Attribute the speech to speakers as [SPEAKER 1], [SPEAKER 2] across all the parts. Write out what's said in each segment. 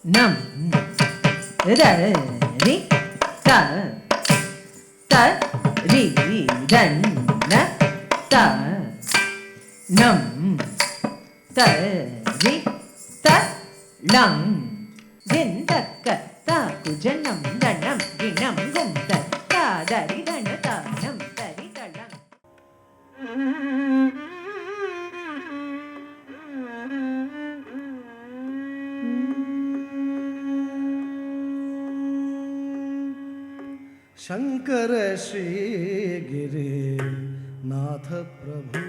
[SPEAKER 1] ನಂ ರ ರಿ ತ ತ ರಿ ರನ್ ನ ತ ನಂ ತ ರಿ ತ ಲಂ ದಿಂದಕ್ಕ ತ ಕುಜನಂ ದಣಂ ಗಿಣಂ ಗುಂತ ತ ದರಿ ದಣ ತಾನಂ ತರಿ ತಳಂ.
[SPEAKER 2] ಶಂಕರ ಶ್ರೀ ಗಿರಿ ನಾಥ ಪ್ರಭು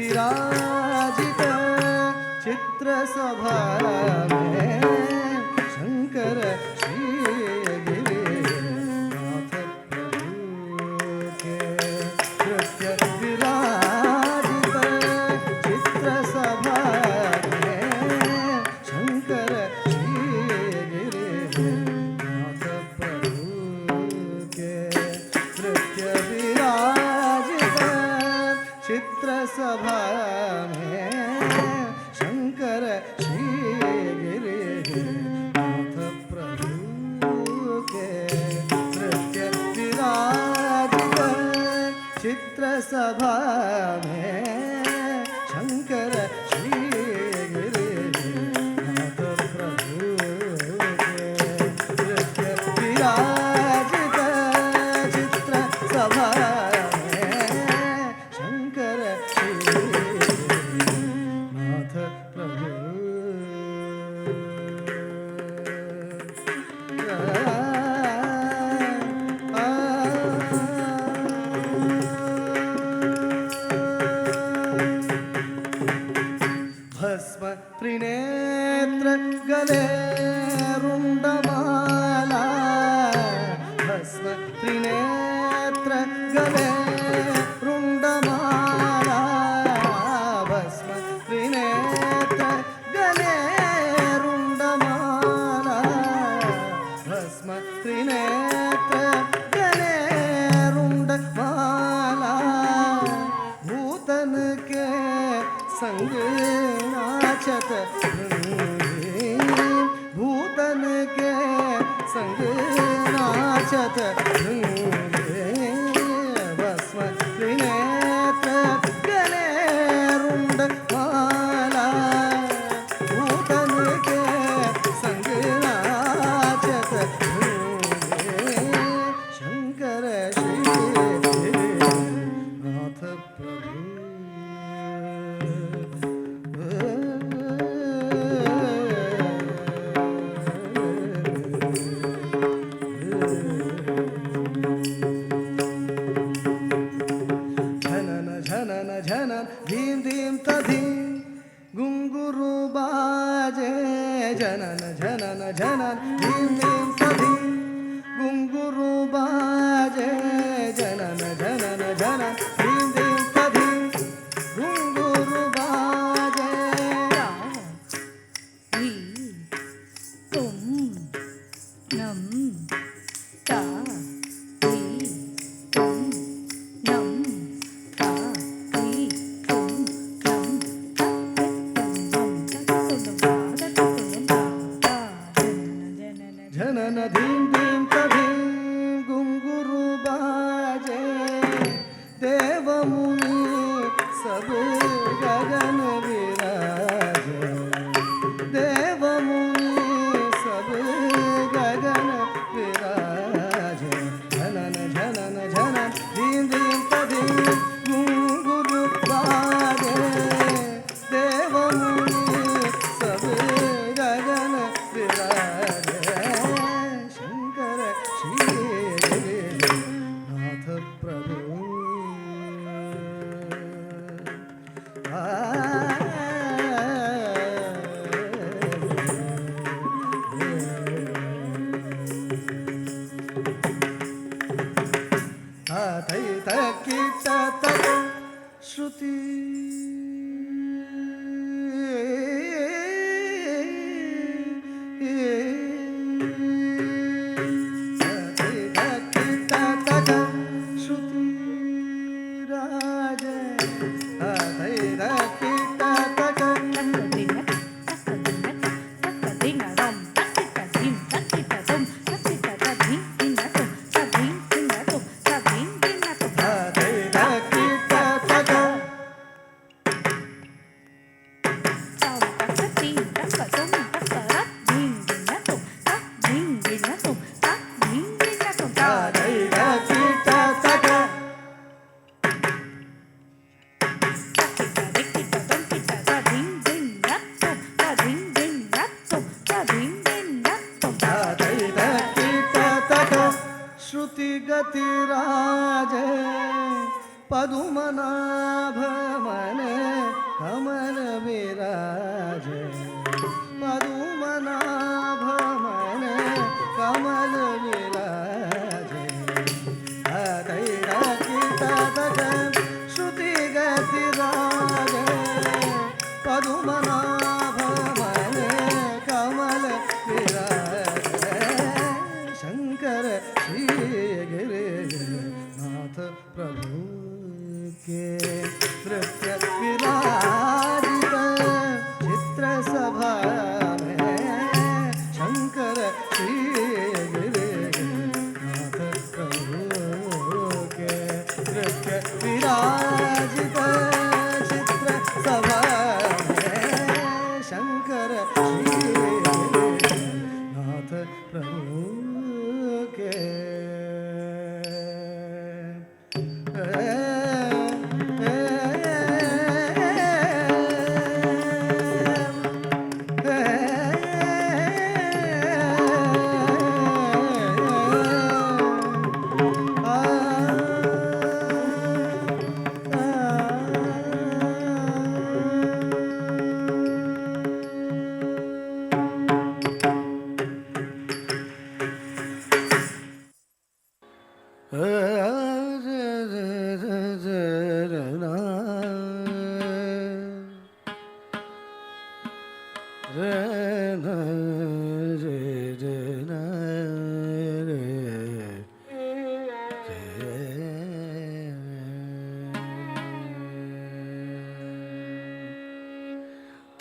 [SPEAKER 2] विराजित चित्र सभा में शंकर श्री गिरिनाथ प्रभु के नृत्य विराजित चित्र सभा में शंकर श्री गिरिनाथ प्रभु के नृत्य विराजित चित्र सभा में शंकर श्री गिरिनाथ प्रभु के नृत्य विराजित चित्र सभा में शंकर श्री गिरिनाथ प्रभु के नृत्य विराजित चित्र सभा भस्म त्रिनेत्र गले रुंडमाला भस्म त्रिनेत्र गले रुंडमाला भस्म त्रिनेत्र गले रुंडमाला भस्म त्रिनेत्र गले रुंडमाला भूतन के संग नाचत भूतन के संग नाचत भस्म त्रिनेत्र गले रुंडमाला भूतन के संग नाचत शंकर श्री नाथ प्रभु झनन धीम धीम तधीम गुंगुरु बाजे जनन झनन झनन धीम धीम तधीम गुंगुरु बाजे जनन झनन झनन धीम धीम तधीम गुंगुरु बाजे
[SPEAKER 1] री तुम नम ता री तुम नम ता री तुम नम
[SPEAKER 2] झनन धीम धीम तधीम गुंगुरु बाजे देव मुनि सब गगन विराजे देव मुनि सब गगन विराजे झनन झनन झनन धीम धीम तधीम गुंगुरु बाजे देव मुनि सब गगन विराजे शंकर श्री ಶ್ರುತಿ श्रुतिगतिराज पदुमनाभ मन कमल विराज पदुमनाभ मन कमल विराज श्रुतिगतिराज पदुमनाभ मन कमल विराज शंकर श्री गिरिनाथ प्रभु के नृत्य विराजित चित्र सभा में शंकर श्री गिरिनाथ प्रभु के नृत्य विराजित चित्र सभा में शंकर श्री गिरिनाथ प्रभु के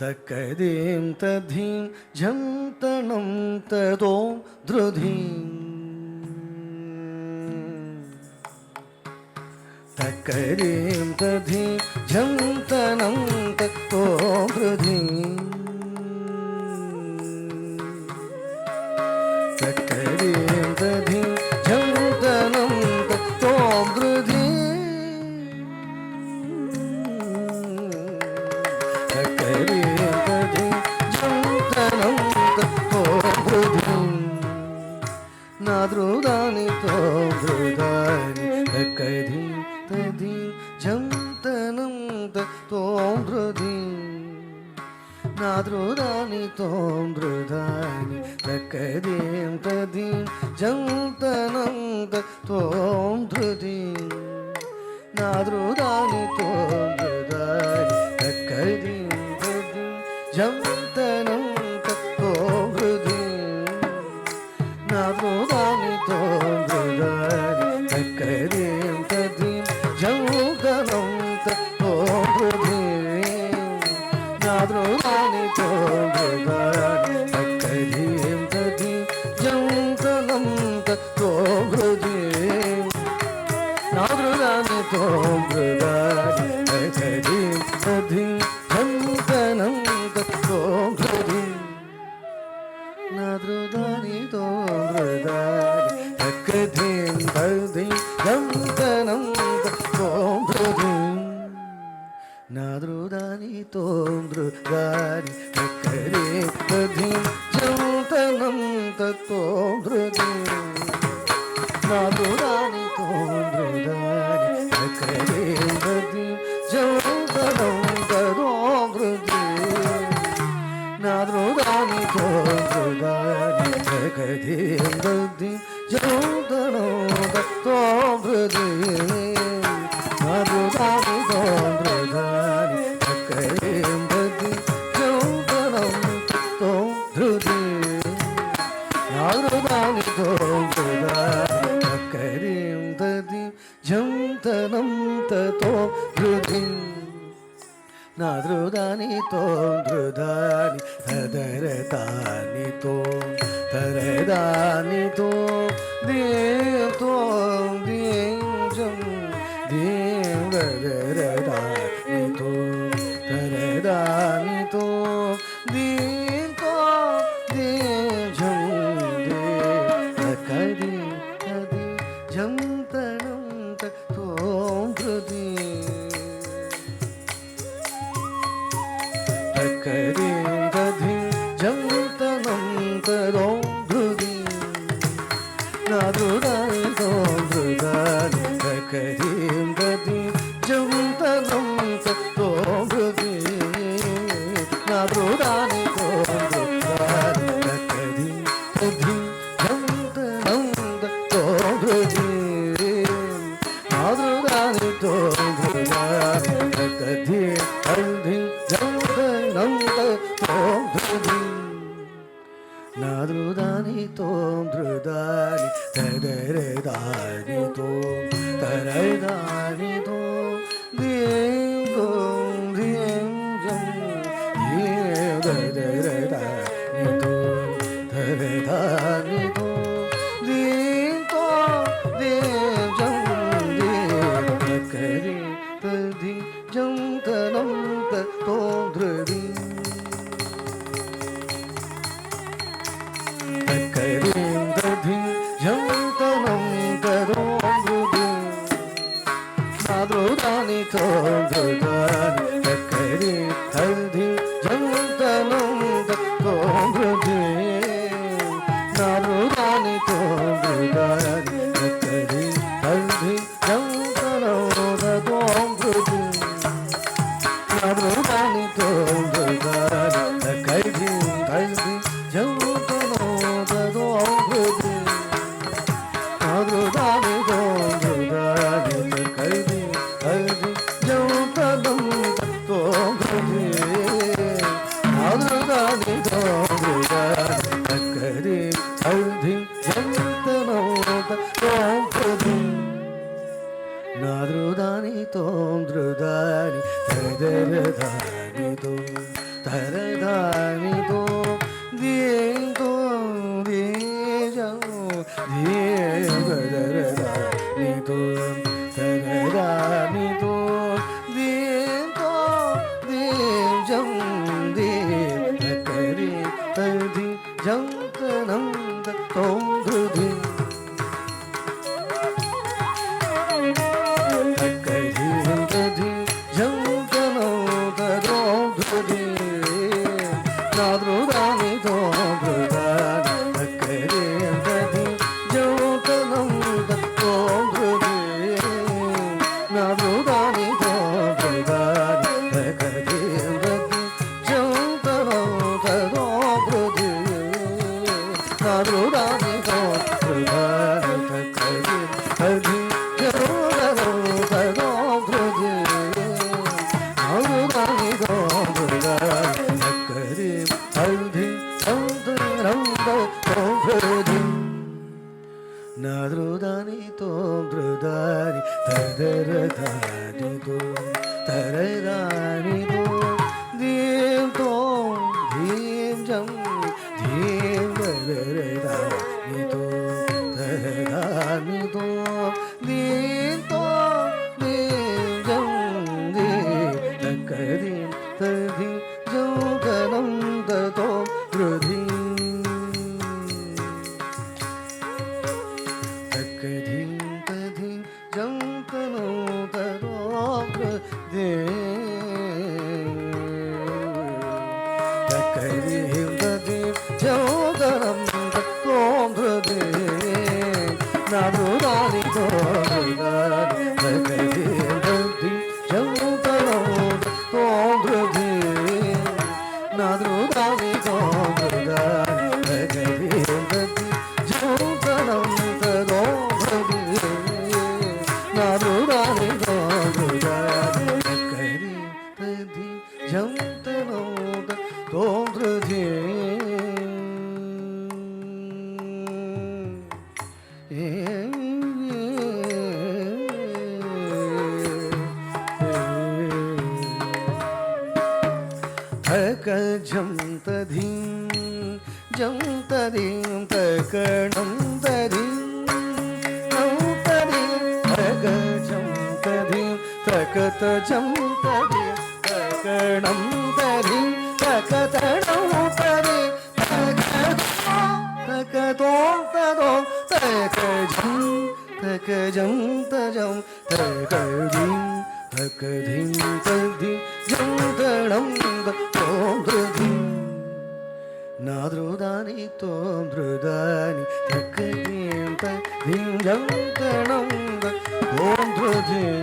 [SPEAKER 2] तकदीं तधीं झं तनं तदों ध्रुधीं तकदीं तधीं झं तनं तदों ध्रुधीं तकदीं तधीं झं तनं तदों ध्रुधीं नाद्रुदानि तो ध्रुदानि तकधीं तधीं झं तनं तों ध्रुधीं नाद्रुदानि तों ध्रुदानि तकधीं तधीं झं तनं तों ध्रुधीं नाद्रुदानि तों ध्रुदानि तकधीं तधीं झं तनं तों ध्रुधीं नाद्रुदानि तों ध्रुदानि तकदीं तधीं झं तनं तों ध्रुधीं नाद्रुदानि तों ध्रुदानि तकदीं तधीं झं तनं तों ध्रुधीं नाद्रुदानि तों ध्रुदानि तकदीं तधीं झं तनं तों ध्रुधीं नाद्रुदानि तों ध्रुदानि तकधीं तधीं झं तनं तों ध्रुधीं नाद्रुदानि तों ध्रुदानि तकधीं तधीं झं तनं तों ध्रुधीं नाद्रुदानि तों ध्रुदानि तकधीं तधीं झं तनं तों ध्रुधीं नाद्रुदानि तों ध्रुदानि तकधीं तधीं झं तनं तों ध्रुधीं नाद्रुदानि तों ध्रुदानि ನಾದೃದಾನಿ ತೋಂ ಧೃದಾನಿ ತದರದಾನಿ ತೋಂ ತರದಾನಿ ತೋಂ ದೇಂ ತೋಂ ದೇಂ ಜಂ ದೇಂ ಗದರದಾನಿ ತೋಂ ತರದಾನಿ ತೋಂ ದೇಂ ತೋಂ ದೇಂ ಜಂ ದೇಂ ತಕದಿ ತದಿ ಜಂ ತಣಂ ತೋಂ ಧೃದಿ ತಕದಿಂ ತದಿ ಜಂ ತಣಂ ತೋಂ ಧೃದಿ ನಾದೃದಾನಿ ತೋಂ ಧೃದಾನಿ ತಕದಿಂ ತದಿ ಜಂ ತಣಂ ತೋಂ ಧೃದಿ ನಾದೃದಾನಿ ತೋಂ ಧೃದಾನಿ ತಕದಿಂ ತದಿ ಜಂ ತಣಂ ತೋಂ ಧೃದಿ ನಾದೃದಾನಿ ತೋಂ ಧೃದಾನಿ ತಕದಿ ತದಿ ಜಂ ತಣಂ ತೋಂ ಧೃದಿ ನಾದೃದಾನಿ ತೋಂ ಧೃದಾನಿ ತದರದಾನಿ ತೋಂ ತರದಾನಿ ತೋಂ ದೇಂ ತೋಂ ದೇಂ ಜಂ ದೇಂ ಗದರದಾನಿ ತೋಂ ತರದಾನಿ ತೋಂ ದೇಂ ತೋಂ ದೇಂ ಜಂ ದೇಂ ತಕದಿ ತದಿ ಜಂ ತಣಂ ತೋಂ ಧೃದಿ ತಕದಿಂ ತದಿ ಜಂ ತಣಂ ತೋಂ ಧೃದಿ ನಾದೃದಾನಿ ತೋಂ ಧೃದಾನಿ ತಕದಿ ತದಿ ಜಂ ತಣಂ ತೋಂ ಧೃದಿ ನಾದೃದಾನಿ ತೋಂ ಧೃದಾನಿ ತಕದಿ ತದಿ ಜಂ ತಣಂ ತೋಂ ಧೃದಿ ನಾದೃದಾನಿ ತೋಂ ಧೃದಾನಿ ತಕದಿ ತದಿ ಜಂ ತಣಂ ತೋಂ ಧೃದಿ ನಾದೃದಾನಿ ತೋಂ ಧೃದಾನಿ ತಕದಿ ತದಿ ಜಂ ತಣಂ ತೋಂ ಧೃದಿ ನಾದೃದಾನಿ ತೋಂ ಧೃದಾನಿ ತಕದಿ ತದಿ ಜಂ ತಣಂ ತೋಂ ಧೃದಿ ನಾದೃದಾನಿ ತೋಂ ಧೃದಾನಿ ತದರದಾನಿ ತೋಂ ತರದಾನಿ ತೋಂ ದೇಂ ತೋಂ ದೇಂ ಜಂ ದೇಂ ಗದರದಾನಿ ತೋಂ ತರದಾನಿ ತೋಂ ದೇಂ ತೋಂ ದೇಂ ಜಂ ದೇಂ ತಕದಿ ತದಿ ಜಂ ತಣಂ ತೋಂ ಧೃದಿ ತಕದಿಂ ತದಿ ಜಂ ತಣಂ ತೋಂ ಧೃದಿ ನಾದೃದಾನಿ ತೋಂ ಧೃದಾನಿ ತಕದಿಂ ತದಿ ಜಂ ತಣಂ ತೋಂ ಧೃದಿ ನಾದೃದಾನಿ ತೋಂ ಧೃದಾನಿ ತಕದಿಂ ತದಿ ಜಂ ತಣಂ ತೋಂ ಧೃದಿ ನಾದೃದಾನಿ ತೋಂ ಧೃದಾನಿ ತಕದಿ ತದಿ ಜಂ ತಣಂ ತೋಂ ಧೃದಿ ನಾದೃದಾನಿ ತೋಂ ಧೃದಾನಿ ತಕದಿ ತದಿ ಜಂ ತಣಂ ತೋಂ ಧೃದಿ ನಾದೃದಾನಿ ತೋಂ ಧೃದಾನಿ ತದರದಾನಿ ತೋಂ ತರದಾನಿ ತೋಂ ದೇಂ ತೋಂ ದೇಂ ಜಂ ದೇಂ ಗದರದಾನಿ ತೋಂ ತರದಾನಿ ತೋಂ ದೇಂ ತೋಂ ದೇಂ ಜಂ ದೇಂ ತಕದಿ ತದಿ ಜಂ ತಣಂ ತೋಂ ಧೃದಿ ತಕದಿಂ ತದಿ ಜಂ ತಣಂ ತೋಂ ಧೃದಿ ತಕದಿಂ ತದಿ ಜಂ ತಣಂ ತೋಂ ಧೃದಿ ನಾದೃದಾನಿ ತೋಂ ಧೃದಾನಿ ತಕದಿಂ ತದಿ ಜಂ ತಣಂ ತೋಂ ಧೃದಿ ನಾದೃದಾನಿ ತೋಂ ಧೃದಾನಿ ತಕದಿಂ ತದಿ ಜಂ ತಣಂ ತೋಂ ಧೃದಿ ನಾದೃದಾನಿ ತೋಂ ಧೃದಾನಿ ತಕದಿ ತದಿ ಜಂ ತಣಂ ತೋಂ ಧೃದಿ ತಕ ಜಂ ತಧಿಂ ಜಂ ತಧಿಂ ತಕಣಂ ತಧಿಂ ನಂ ತಧಿಂ ತಕ ಜಂ ತಧಿಂ ತಕತ ಜಂ ತಧಿಂ ತಕಣಂ ತಧಿಂ ತಕತಣಂ ತಧಿಂ ತಕತೋ ತದೋ ತಕಜಂ ತಜಂ ತಕಧಿಂ ತಕಧಿಂ ತಧಿಂ ಜಂ ತಣಂ ತೋಂ ಧೃಧಿಂ ನಾದ್ರುದಾನಿ ತೋಂ ಧೃದಾನಿ ತಕಧಿಂ ತಧಿಂ ಜಂ ತಣಂ ತೋಂ ಧೃಧಿಂ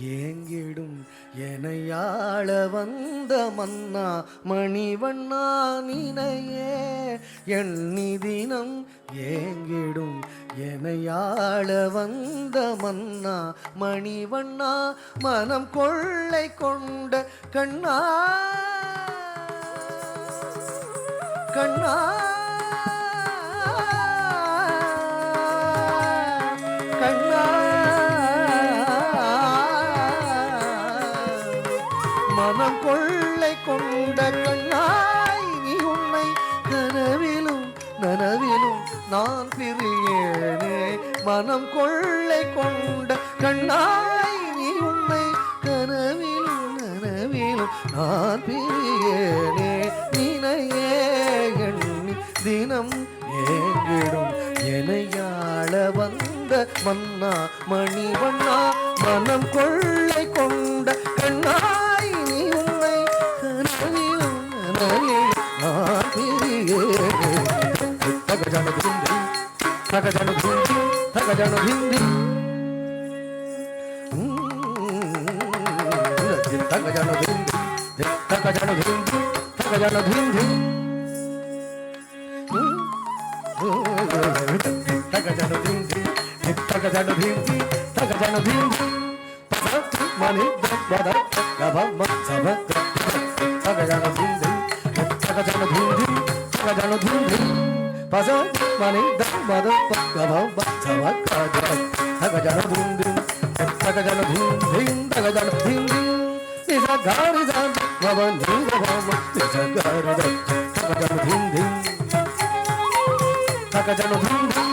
[SPEAKER 2] ஏங்கிடும் எனையாள வந்த மன்னா மணிவண்ணா நினையே எண்ணி தினம் ஏங்கிடும் எனையாள வந்த மன்னா மணிவண்ணா மனம் கொள்ளை கொண்ட கண்ணா கண்ணா கண்ணா மனம் கொள்ளை கொண்ட கண்ணாய் நீ உன்னை கனவிலும் நனவிலும் நான் பிரியேனே மனம் கொள்ளை கொண்ட கண்ணாய் நீ உன்னை கனவிலும் நனவிலும் நான் பிரியேனே நினையே எண்ணி தினம் ஏங்கிடும் எனையாள வந்த மன்னா மணிவண்ணா மனம் கொள்ளை கொண்ட கண்ணாய் நீ உன்னை கனவிலும் நனவிலும் நான் பிரியேனே தகஜன பிந்தி தகஜன பிந்தி தகஜன பிந்தி தகஜன பிந்தி தகஜன பிந்தி தகஜன பிந்தி தகஜன பிந்தி தகஜன பிந்தி தகஜன பிந்தி மணி பத கபம சப தகஜன பிந்தி தகஜன பிந்தி தகஜன பிந்தி பத மணி பத கபம சப தகஜன பிந்தி தகஜன பிந்தி தகஜன பிந்தி நிசகாரி ஜான் பவ நிரவம நிசகாரி தகஜன பிந்தி தகஜன பிந்தி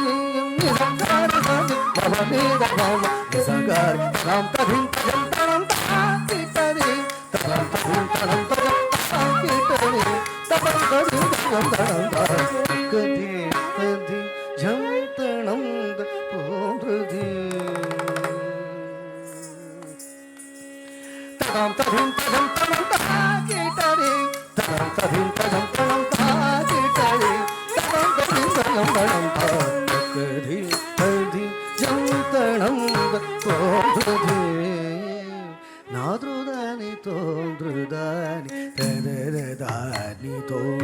[SPEAKER 2] நிசகாரி ஜான் பவ நிரவம நிசகாரி ராம் ததிம் தஜம் தனம் தாகிட்டரி தனம் ததிம் தனம் தஜம் தாகிட்டரி தனம் ததிம் தஜம் தனம் தாகிட்டரி ததி ஜம் தனம் போன்றுதி தனம் ததிம் தஜம் தனம் தாகிட்டரி தனம் ததிம் தஜம் தனம் தாகிட்டரி தனம் ததிம் தஜம் தனம் தாகிட்டரி ததி ஜம் தனம் போன்றுதி நாத்ருதானி தோன்றுதானி தரதானி தோம்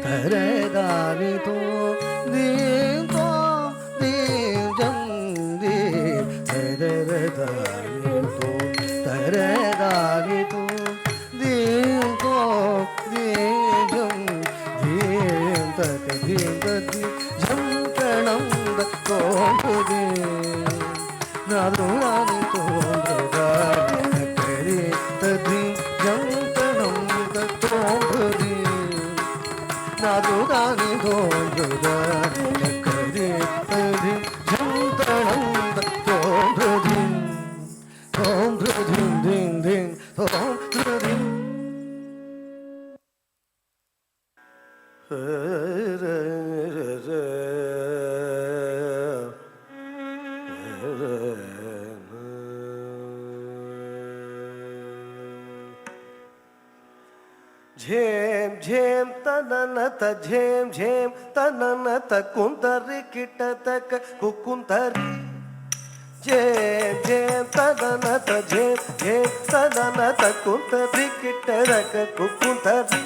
[SPEAKER 2] தரதானி தோம் தீம் தோம் தீம் ஜம் தீம் தரதானி தோம் தரதானி தோம் தீம் தோம் தீம் ஜம் தீம் தக தீம் ததி ஜம் கணம் தோன்றுதே நாத்ருதானி தோன்றுதானி ததி ஜம் கணம் தோன்றுதே நாதுதானி தோன்றுதானி கரி ததி ஜம் கணம் தோன்றுதே தோன்றுதிம் திம் திம் தோன்றுதிம் झेम झेम तननत झेम झेम तननत कुंतरि किटतक कुकुंतरि झेम झेम तननत झेम झेम तननत कुंतरि किटतक कुकुंतरि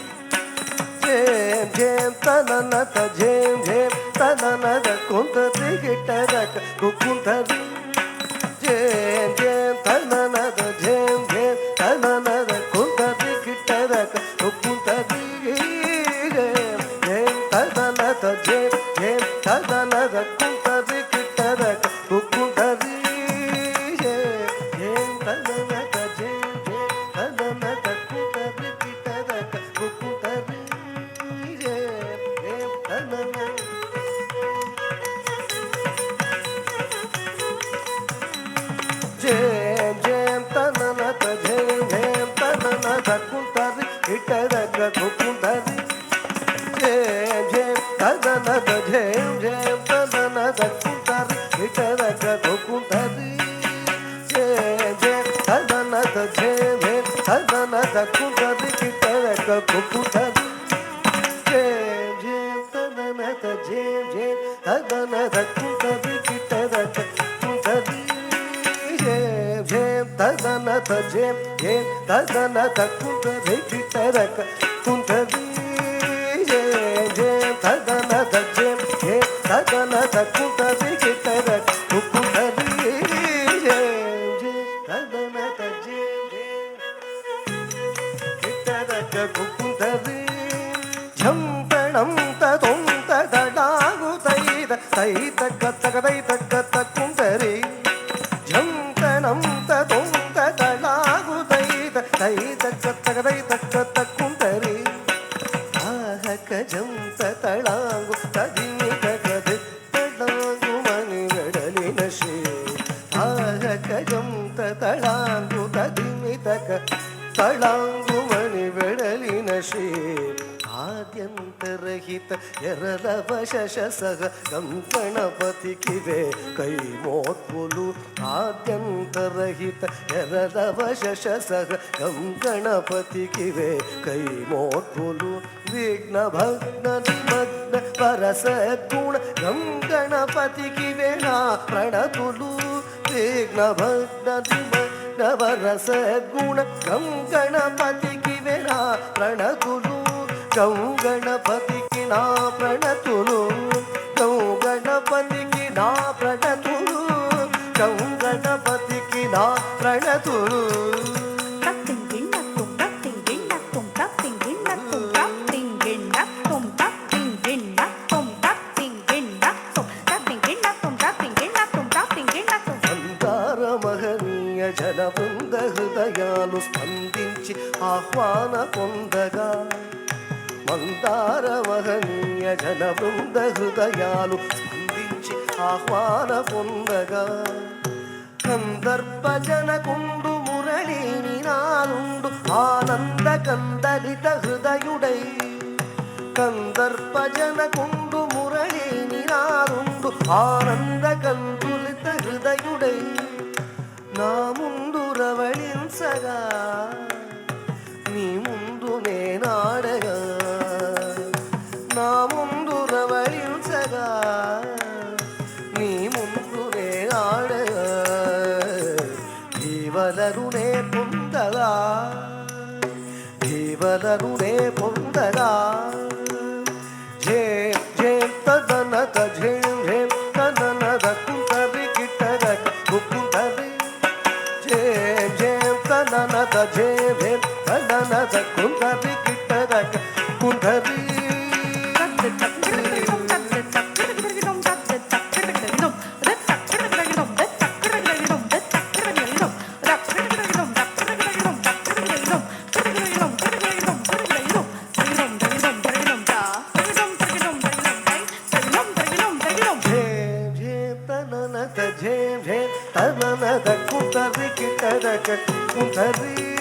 [SPEAKER 2] झेम झेम तननत झेम झेम तननत कुंतरि किटतक कुकुंतरि झेम झेम तननत झेम झेम तननत कुंतरि किटतक कुकुंतरि ಕಿಟ್ಟದಕ ಕುಂದರಿ ಝೇಮ್ ಝೇಮ್ ತದನದ ಝೇಮ್ ಝೇಮ್ ತದನದ ಕುಂದರಿ ಕಿಟ್ಟದಕ ಕುಂದರಿ ಝೇಮ್ ಝೇಮ್ ತದನದ ಝೇಮ್ ಝೇಮ್ ತದನದ ಕುಂದರಿ ಕಿಟ್ಟದಕ ಕುಂದರಿ ಝೇಮ್ ಝೇಮ್ ತದನದ ಝೇಮ್ ಝೇಮ್ ತದನದ ಕುಂದರಿ ಕಿಟ್ಟದಕ ಕುಂದರಿ ಝೇಮ್ ಝೇಮ್ ತದನದ ಝೇಮ್ ಝೇಮ್ ತದನದ ಕುಂದರಿ ಕಿಟ್ಟದಕ ಕುಂದರಿ ಝೇಮ್ ಝೇಮ್ ತದನದ ಝೇಮ್ ಝೇಮ್ ತದನದ ಕುಂದರಿ ಕಿಟ್ಟದಕ ಕುಂದರಿ ಝೇಮ್ ಝೇಮ್ ತದನದ ಝೇಮ್ ಝೇಮ್ ಕಿಟ್ಟದಕ ಕುಂದರಿ ಝಂ ತಣಂ ತದೊಂ ತದಡಾಗು ತೈದ ತೈತಕ್ಕ ತಗದೈತಕ್ಕ ತಕ್ಕುಂದರಿ ಝಂ ತಣಂ ತದೊಂ ತದಡಾಗು ತೈದ ತೈತಕ್ಕ ತಗದೈತಕ್ಕ ತಕ್ಕುಂದರಿ ಆಹಕ ಜಂ ತಳಾಂಗು ತದಿಮಿ ತಗದ ತಳಾಂಗು ಮನಿಗಡಲಿನ ಶ್ರೀ ಆಹಕ ಜಂ ತಳಾಂಗು ತದಿಮಿ ತಗ ತಳಾಂಗು ಮನಿಗಡಲಿನ ಶ್ರೀ ಆದ್ಯಂತರಹಿತ ಎರಲವಶ ಸಹ ಗಂ ಗಣಪತಿಗಿವೆ ಕೈ ಮೋತ್ಪುಲು ಆದ್ಯಂತರಹಿತ ಎರಲವಶ ಸಹ ಗಂ ಗಣಪತಿಗಿವೆ ಕೈ ಮೋತ್ಪುಲು ವಿಘ್ನ ಭಗ್ನ ನಿಮಗ್ನ ಪರಸ ಗುಣ ಗಂ ಗಣಪತಿಗಿವೆ ನಾ ಪ್ರಣತುಲು ವಿಘ್ನ ಭಗ್ನ ನಿಮಗ್ನ ಪರಸ ಗುಣ ಗಂ ಗಣಪತಿಗಿವೆ ನಾ ಪ್ರಣತುಲು ಗೌ ಗಣಪತಿಗೆ ನಾ ಪ್ರಣತುಲು ಗೌ ಗಣಪತಿಗೆ ನಾ ಪ್ರಣತುಲು ಗೌ ಗಣಪತಿಗೆ ನಾ ಪ್ರಣತುಲು సంతార మహనీయ జన బృంద హృదయాలు స్పందించి ఆహ్వాన పొందగా మందార మహనీయ జన బృంద హృదయాలు స్పందించి ఆహ్వాన పొందగా కందర్ప జనకుండు మురళీ నినాలుండు ఆనంద కందలిత హృదయుడై కందర్ప జనకుండు మురళీ నినాలుండు ఆనంద కందులిత హృదయుడై నా ముందు రవళించగా నీ ముందు నేనాడగా నా ముందు రవళించగా నీ ముందు నేనాడగా జీవలరునే పొందగా జీవలరునే పొందగా ఝేం ఝేం తదనత ఝేం ఝేం తదనద కుందరి కిట్టదక కుందరి ఝేం ఝేం తదనద ఝేం ఝేం తదనద కుందరి కిట్టదక కుందరి ಝೇಂ ಝೇಂ ತನನದ ಕುಂದರಿ ಕಿಟ್ಟದಕ ಕುಂದರಿ